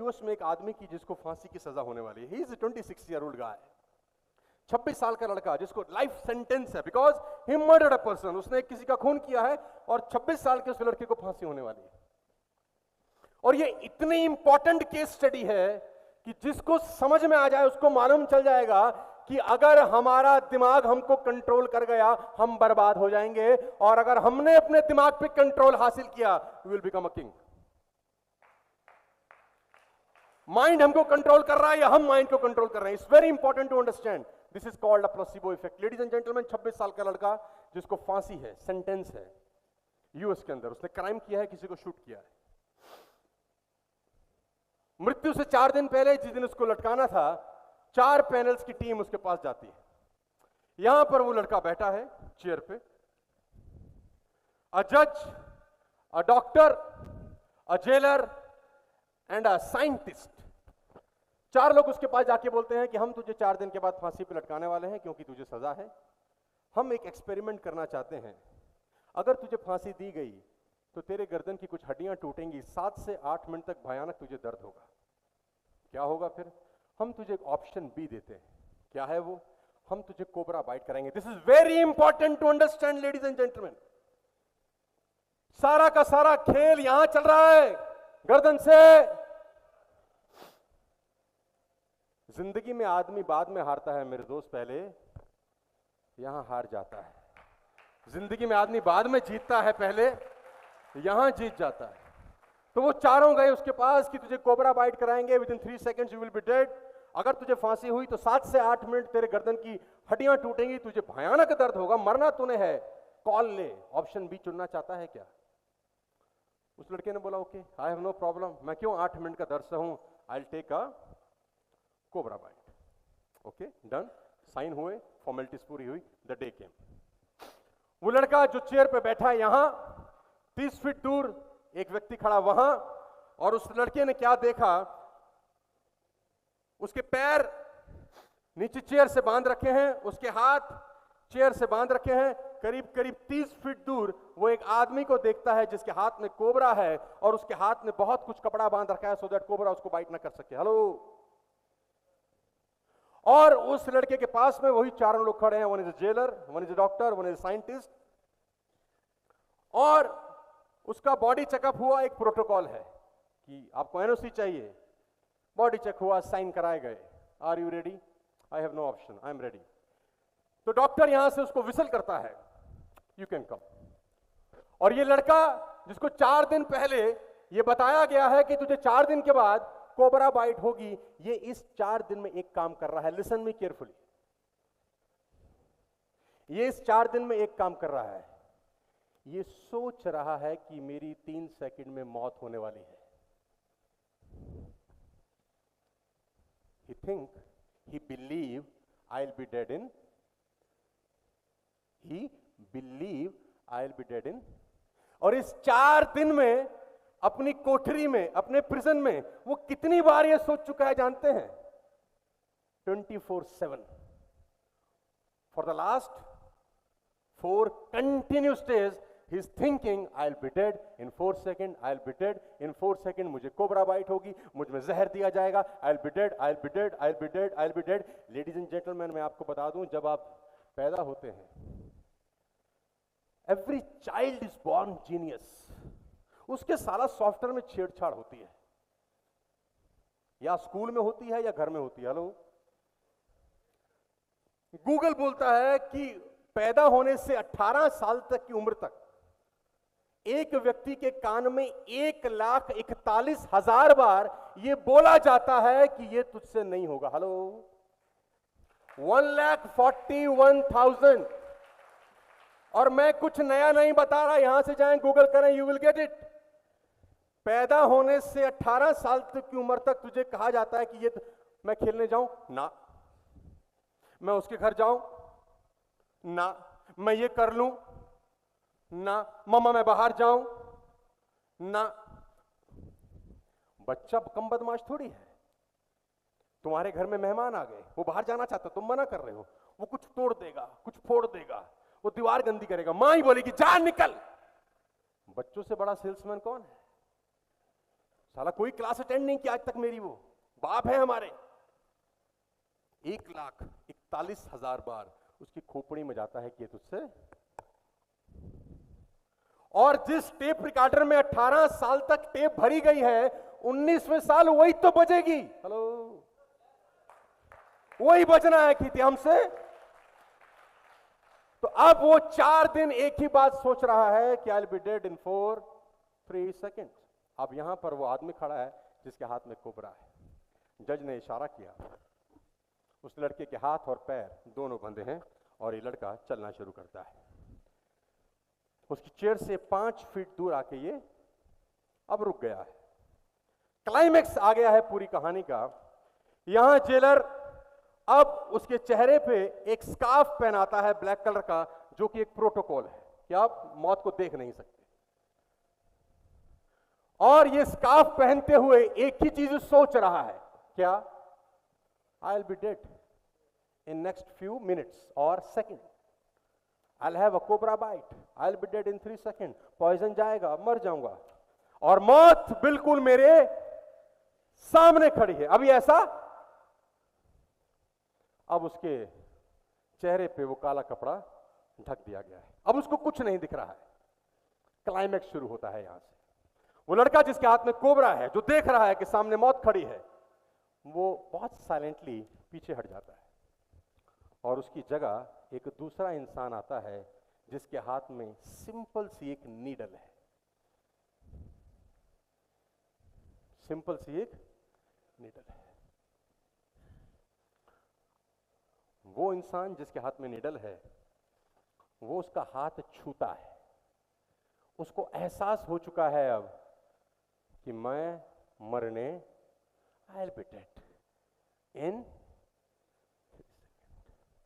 US में एक आदमी की जिसको फांसी की सजा होने वाली है। He is 26 year old guy, 26 साल का लड़का जिसको लाइफ सेंटेंस है because he murdered a person. उसने किसी का खून किया है और 26 साल के उस लड़के को फांसी होने वाली है। और ये इतनी इंपॉर्टेंट केस स्टडी है कि जिसको समझ में आ जाए उसको मालूम चल जाएगा कि अगर हमारा दिमाग हमको कंट्रोल कर गया हम बर्बाद हो जाएंगे, और अगर हमने अपने दिमाग पे कंट्रोल हासिल किया we will become a king. Mind हमको कंट्रोल कर रहा है या हम माइंड को कंट्रोल कर रहे हैं। It's very important to understand. This is called a placebo effect. Ladies and gentleman, 26 साल का लड़का जिसको फांसी है, सेंटेंस है यूएस के अंदर, उसने क्राइम किया है, किसी को शूट किया है। मृत्यु से 4 दिन पहले जिस दिन उसको लटकाना था, 4 पैनल्स की टीम उसके पास जाती है। यहां पर वो लड़का बैठा है चेयर पे, अ जज, a doctor, a jailer and a scientist. 4 लोग उसके पास जाके बोलते हैं कि हम तुझे 4 दिन के बाद फांसी पे लटकाने वाले हैं क्योंकि तुझे सजा है। हम एक एक्सपेरिमेंट करना चाहते हैं, अगर तुझे फांसी दी गई तो तेरे गर्दन की कुछ हड्डियां टूटेंगी, 7 से 8 मिनट तक भयानक तुझे दर्द होगा। क्या होगा फिर? हम तुझे एक ऑप्शन बी देते हैं। क्या है वो? हम तुझे कोबरा बाइट कराएंगे। This is very important to understand ladies and gentleman. सारा का सारा खेल यहां चल रहा है, गर्दन से। जिंदगी में आदमी बाद में हारता है मेरे दोस्त, पहले यहां हार जाता है। जिंदगी में आदमी बाद में जीतता है, पहले यहां जीत जाता है। तो वो चारों गए उसके पास कि तुझे कोबरा बाइट कराएंगे, with in 3 seconds you will be dead. अगर तुझे फांसी हुई तो 7 से 8 मिनट तेरे गर्दन की हड्डियां टूटेंगी, तुझे भयानक दर्द होगा, मरना तूने है, कॉल ले। ऑप्शन बी चुनना चाहता है क्या? उस लड़के ने बोला okay, I have no problem, मैं क्यों 8 मिनट का दर्द सहूं, I will take a cobra bite. Okay, done, sign हुए, फॉर्मेलिटीज पूरी हुई, द डे केम। वो लड़का जो चेयर पे बैठा है यहां, 30 फीट दूर एक व्यक्ति खड़ा वहां, और उस लड़के ने क्या देखा, उसके पैर नीचे चेयर से बांध रखे हैं, उसके हाथ चेयर से बांध रखे हैं। करीब करीब 30 फीट दूर वो एक आदमी को देखता है जिसके हाथ में कोबरा है और उसके हाथ में बहुत कुछ कपड़ा बांध रखा है सो दैट कोबरा उसको बाइट ना कर सके। हेलो। और उस लड़के के पास में वही 4 लोग खड़े हैं, one is a jailer, one is a doctor, one is a scientist. और उसका बॉडी चेकअप हुआ, एक प्रोटोकॉल है कि आपको एनओसी चाहिए। बॉडी चेक हुआ, साइन कराए गए। Are you ready? I have no option, I am ready. तो डॉक्टर यहां से उसको विसल करता है, यू कैन कम। और ये लड़का जिसको 4 दिन पहले ये बताया गया है कि तुझे 4 दिन के बाद कोबरा बाइट होगी, ये इस 4 दिन में एक काम कर रहा है। Listen me carefully. ये इस 4 दिन में एक काम कर रहा है, ये सोच रहा है कि मेरी 3 सेकंड में मौत होने वाली है। He think, he believe I'll be dead in, he believe I'll be dead in। और इस 4 दिन में अपनी कोठरी में, अपने प्रिजन में वो कितनी बार ये सोच चुका है जानते हैं? 24/7 for the last 4 continuous days he is thinking I'll be dead in 4 seconds, I'll be dead in 4 seconds, मुझे कोबरा बाइट होगी, मुझ में जहर दिया जाएगा, I'll be dead, I'll be dead, I'll be dead, I'll be dead। Ladies and gentleman, मैं आपको बता दूं, जब आप पैदा होते हैं, every child is born genius. उसके सारा सॉफ्टवेयर में छेड़छाड़ होती है, या स्कूल में होती है या घर में होती है। हेलो। गूगल बोलता है कि पैदा होने से 18 साल तक की उम्र तक एक व्यक्ति के कान में 1,41,000 बार यह बोला जाता है कि यह तुझसे नहीं होगा। हेलो। 1,41,000। और मैं कुछ नया नहीं बता रहा, यहां से जाएं गूगल करें, यू विल गेट इट। पैदा होने से 18 साल तक की उम्र तक तुझे कहा जाता है कि ये मैं खेलने जाऊं ना, मैं उसके घर जाऊं ना, मैं ये कर लूं ना, मम्मा मैं बाहर जाऊं ना। बच्चा कम बदमाश थोड़ी है। तुम्हारे घर में मेहमान आ गए, वो बाहर जाना चाहता, तुम मना कर रहे हो, वो कुछ तोड़ देगा, कुछ फोड़ देगा, वो दीवार गंदी करेगा, मां ही बोलेगी जा निकल। बच्चों से बड़ा सेल्समैन कौन है? साला कोई क्लास अटेंड नहीं किया आज तक मेरी, वो बाप है हमारे। 1,41,000 बार उसकी खोपड़ी में जाता है कि ये तुझसे। और जिस टेप रिकॉर्डर में 18 साल तक टेप भरी गई है, 19वें साल वही तो बजेगी। हेलो, वही बजना है कि हमसे। तो अब वो 4 दिन एक ही बात सोच रहा है कि आई will be dead in 3 second. अब यहां पर वो आदमी खड़ा है जिसके हाथ में कोबरा है। जज ने इशारा किया, उस लड़के के हाथ और पैर दोनों बंधे हैं और ये लड़का चलना शुरू करता है। उसकी चेयर से 5 फीट दूर आके ये अब रुक गया है। क्लाइमेक्स आ गया है पूरी कहानी का। यहां जेलर अब उसके चेहरे पे एक स्कार्फ पहनाता है ब्लैक कलर का, जो कि एक प्रोटोकॉल है कि आप मौत को देख नहीं सकते। और ये स्कार्फ पहनते हुए एक ही चीज सोच रहा है, क्या? I will be dead in next few minutes और second. I will have a cobra bite. I will be dead in 3 second. Poison जाएगा, मर जाऊंगा। और मौत बिल्कुल मेरे सामने खड़ी है। अभी ऐसा, अब उसके चेहरे पे वो काला कपड़ा ढक दिया गया है। अब उसको कुछ नहीं दिख रहा है। क्लाइमेक्स शुरू होता है यहां से। वो लड़का जिसके हाथ में कोबरा है, जो देख रहा है कि सामने मौत खड़ी है, वो बहुत साइलेंटली पीछे हट जाता है और उसकी जगह एक दूसरा इंसान आता है जिसके हाथ में सिंपल सी एक नीडल है। सिंपल सी एक नीडल है। वो इंसान जिसके हाथ में नीडल है, वो उसका हाथ छूता है। उसको एहसास हो चुका है अब कि मैं मरने, आई will be dead in 3 second.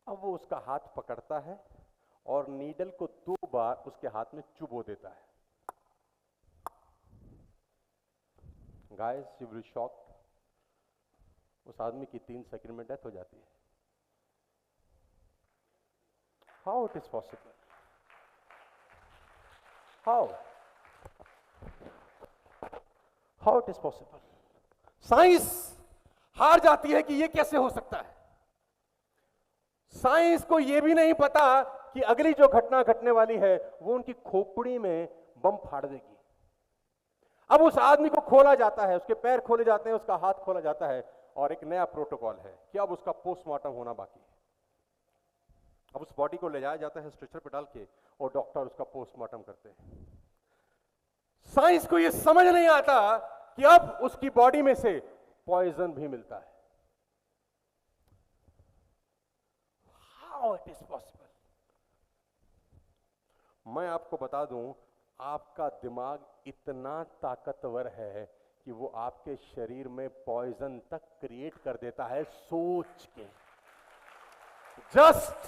अब वो उसका हाथ पकड़ता है और नीडल को 2 बार उसके हाथ में चुभो देता है। Guys, you will shock. उस आदमी की 3 सेकंड में डेथ हो जाती है। How it is possible? How it is possible? Science हार जाती है कि यह कैसे हो सकता है। साइंस को यह भी नहीं पता कि अगली जो घटना घटने वाली है वो उनकी खोपड़ी में बम फाड़ देगी। अब उस आदमी को खोला जाता है, उसके पैर खोले जाते हैं, उसका हाथ खोला जाता है और एक नया प्रोटोकॉल है कि अब उसका पोस्टमार्टम होना बाकी है। अब उस बॉडी को ले जाया जाता है स्ट्रेचर पे डाल के और डॉक्टर उसका पोस्टमार्टम करते हैं। साइंस को यह समझ नहीं आता कि अब उसकी बॉडी में से पॉइजन भी मिलता है। How it is possible? मैं आपको बता दूं, आपका दिमाग इतना ताकतवर है कि वो आपके शरीर में पॉइजन तक क्रिएट कर देता है सोच के। जस्ट